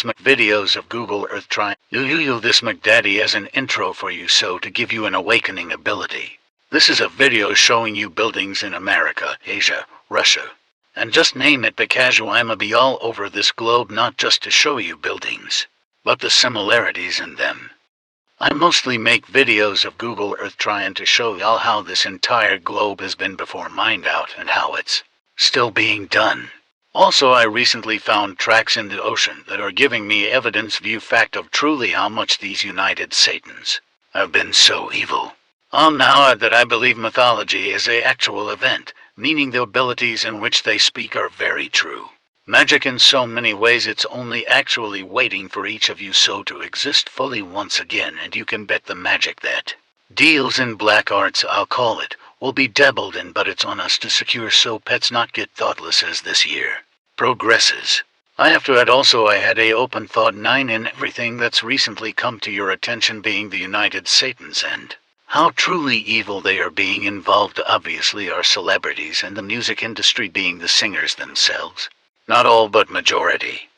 videos of Google Earth trying to use this McDaddy as an intro for you, so to give you an awakening ability. This is a video showing you buildings in America, Asia, Russia, and just name it because I'ma be all over this globe, not just to show you buildings, but the similarities in them. I mostly make videos of Google Earth trying to show y'all how this entire globe has been before mined out and how it's still being done. Also, I recently found tracks in the ocean that are giving me evidence view fact of truly how much these United Satans have been so evil. Now that I believe mythology is a actual event, meaning the abilities in which they speak are very true. Magic in so many ways, it's only actually waiting for each of you so to exist fully once again, and you can bet the magic that deals in black arts, I'll call it, will be dabbled in, but it's on us to secure so pets not get thoughtless as this year progresses. I have to add also, I had a open thought 9 in everything that's recently come to your attention, being the United Satans and how truly evil they are being involved. Obviously our celebrities and the music industry being the singers themselves. Not all, but majority.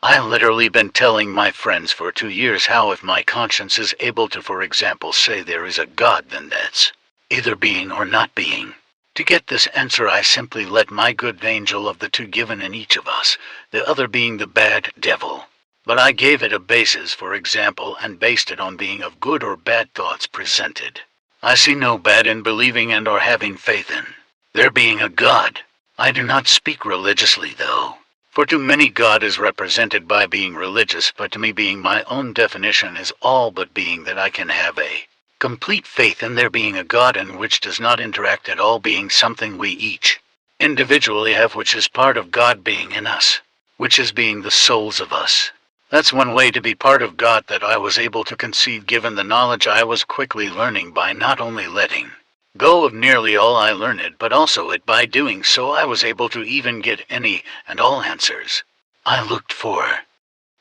I literally been telling my friends for 2 years how if my conscience is able to, for example, say there is a God, then that's either being or not being. To get this answer, I simply let my good angel of the two given in each of us, the other being the bad devil. But I gave it a basis, for example, and based it on being of good or bad thoughts presented. I see no bad in believing and or having faith in there being a God. I do not speak religiously though, for to many God is represented by being religious, but to me being my own definition is all but being that I can have a complete faith in there being a God, and which does not interact at all, being something we each individually have, which is part of God being in us, which is being the souls of us. That's one way to be part of God that I was able to conceive, given the knowledge I was quickly learning by not only letting go of nearly all I learned, but also it by doing so I was able to even get any and all answers I looked for.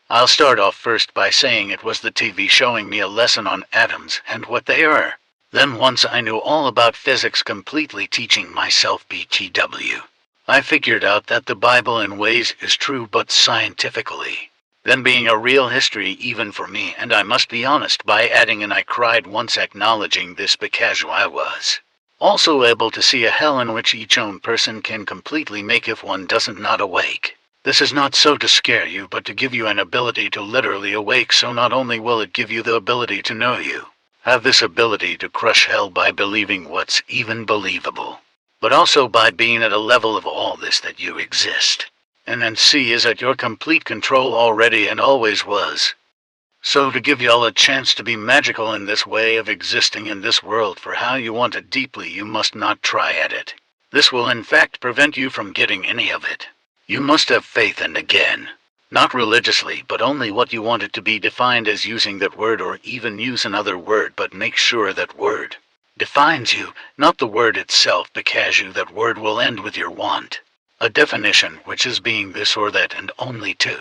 I'll start off first by saying it was the TV showing me a lesson on atoms and what they are. Then once I knew all about physics, completely teaching myself BTW, I figured out that the Bible in ways is true, but scientifically. Then being a real history even for me, and I must be honest by adding, and I cried once acknowledging this because I was also able to see a hell in which each own person can completely make if one doesn't not awake. This is not so to scare you, but to give you an ability to literally awake, so not only will it give you the ability to know you have this ability to crush hell by believing what's even believable, but also by being at a level of all this that you exist. And then C is at your complete control already and always was. So to give y'all a chance to be magical in this way of existing in this world for how you want it deeply, you must not try at it. This will in fact prevent you from getting any of it. You must have faith, and again, not religiously, but only what you want it to be defined as, using that word, or even use another word, but make sure that word defines you, not the word itself, because you that word will end with your want. A definition, which is being this or that and only two.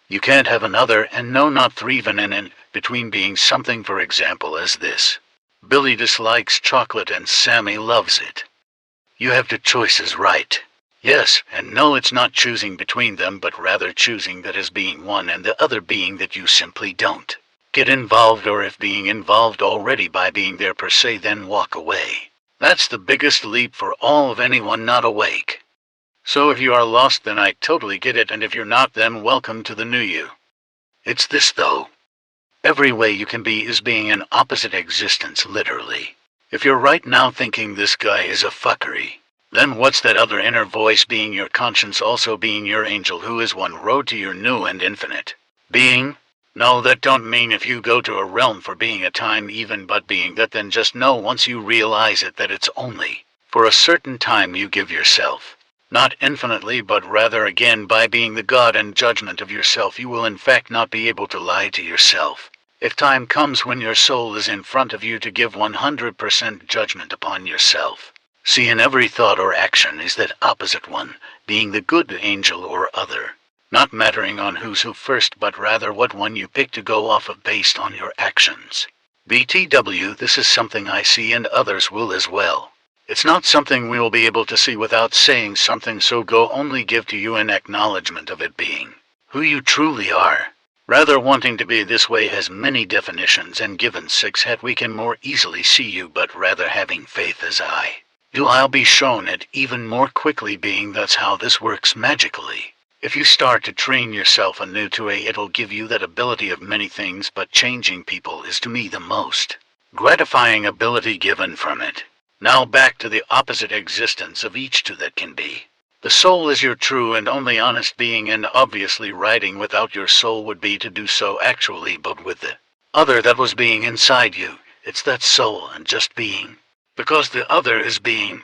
You can't have another, and no, not three, even in between being something, for example, as this. Billy dislikes chocolate and Sammy loves it. You have the choices, right? Yes, and no, it's not choosing between them, but rather choosing that as being one and the other being that you simply don't get involved, or if being involved already by being there per se, then walk away. That's the biggest leap for all of anyone not awake. So if you are lost, then I totally get it, and if you're not, then welcome to the new you. It's this though. Every way you can be is being an opposite existence, literally. If you're right now thinking this guy is a fuckery, then what's that other inner voice, being your conscience, also being your angel, who is one road to your new and infinite being? No, that don't mean if you go to a realm for being a time even, but being that, then just know once you realize it that it's only for a certain time you give yourself. Not infinitely, but rather again by being the God and judgment of yourself, you will in fact not be able to lie to yourself. If time comes when your soul is in front of you to give 100% judgment upon yourself. See, in every thought or action is that opposite one, being the good angel or other. Not mattering on who's who first, but rather what one you pick to go off of based on your actions. BTW, this is something I see and others will as well. It's not something we will be able to see without saying something, so go only give to you an acknowledgement of it being who you truly are. Rather wanting to be this way has many definitions, and given 6 head we can more easily see you, but rather having faith as I do, I'll be shown it even more quickly, being that's how this works magically. If you start to train yourself anew to it'll give you that ability of many things, but changing people is to me the most gratifying ability given from it. Now back to the opposite existence of each two that can be. The soul is your true and only honest being, and obviously writing without your soul would be to do so actually, but with the other that was being inside you, it's that soul and just being. Because the other is being.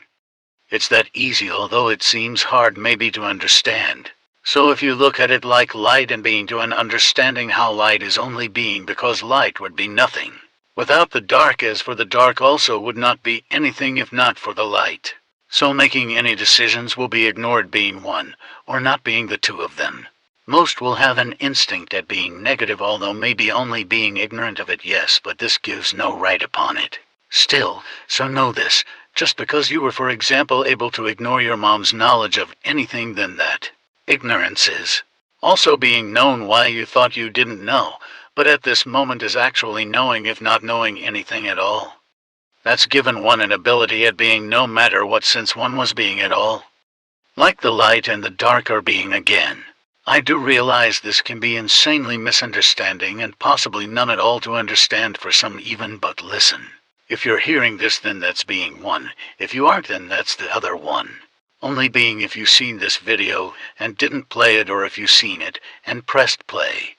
It's that easy, although it seems hard maybe to understand. So if you look at it like light and being to an understanding how light is only being, because light would be nothing without the dark, as for the dark also would not be anything if not for the light. So making any decisions will be ignored being one, or not being the two of them. Most will have an instinct at being negative, although maybe only being ignorant of it, yes, but this gives no right upon it. Still, so know this, just because you were for example able to ignore your mom's knowledge of anything, then that ignorance is also being known why you thought you didn't know, but at this moment is actually knowing, if not knowing anything at all. That's given one an ability at being no matter what, since one was being at all. Like the light and the dark are being again. I do realize this can be insanely misunderstanding and possibly none at all to understand for some even, but listen. If you're hearing this, then that's being one. If you aren't, then that's the other one. Only being if you've seen this video and didn't play it, or if you've seen it and pressed play.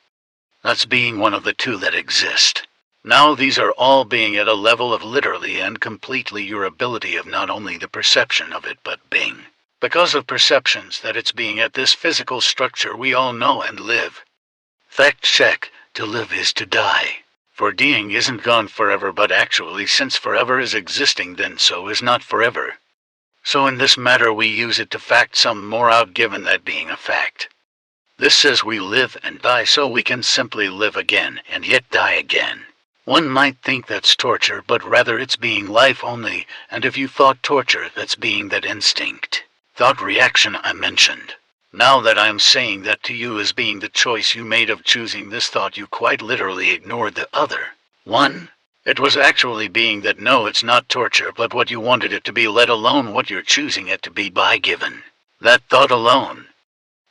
That's being one of the two that exist. Now these are all being at a level of literally and completely your ability of not only the perception of it, but being. Because of perceptions that it's being at this physical structure we all know and live. Fact check, to live is to die. For being isn't gone forever, but actually since forever is existing, then so is not forever. So in this matter we use it to fact some more out, given that being a fact. This says we live and die, so we can simply live again and yet die again. One might think that's torture, but rather it's being life only, and if you thought torture, that's being that instinct, thought reaction I mentioned. Now that I am saying that to you as being the choice you made of choosing this thought, you quite literally ignored the other one. It was actually being that no, it's not torture, but what you wanted it to be, let alone what you're choosing it to be by given that thought alone.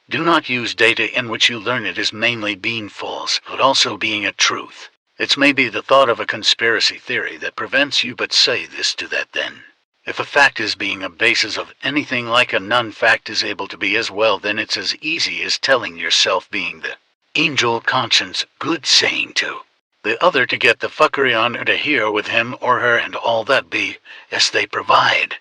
Do not use data in which you learn it is mainly being false, but also being a truth. It's maybe the thought of a conspiracy theory that prevents you, but say this to that then. If a fact is being a basis of anything like a non-fact is able to be as well, then it's as easy as telling yourself being the angel conscience good saying to the other to get the fuckery on or to hear with him or her and all that be, yes they provide.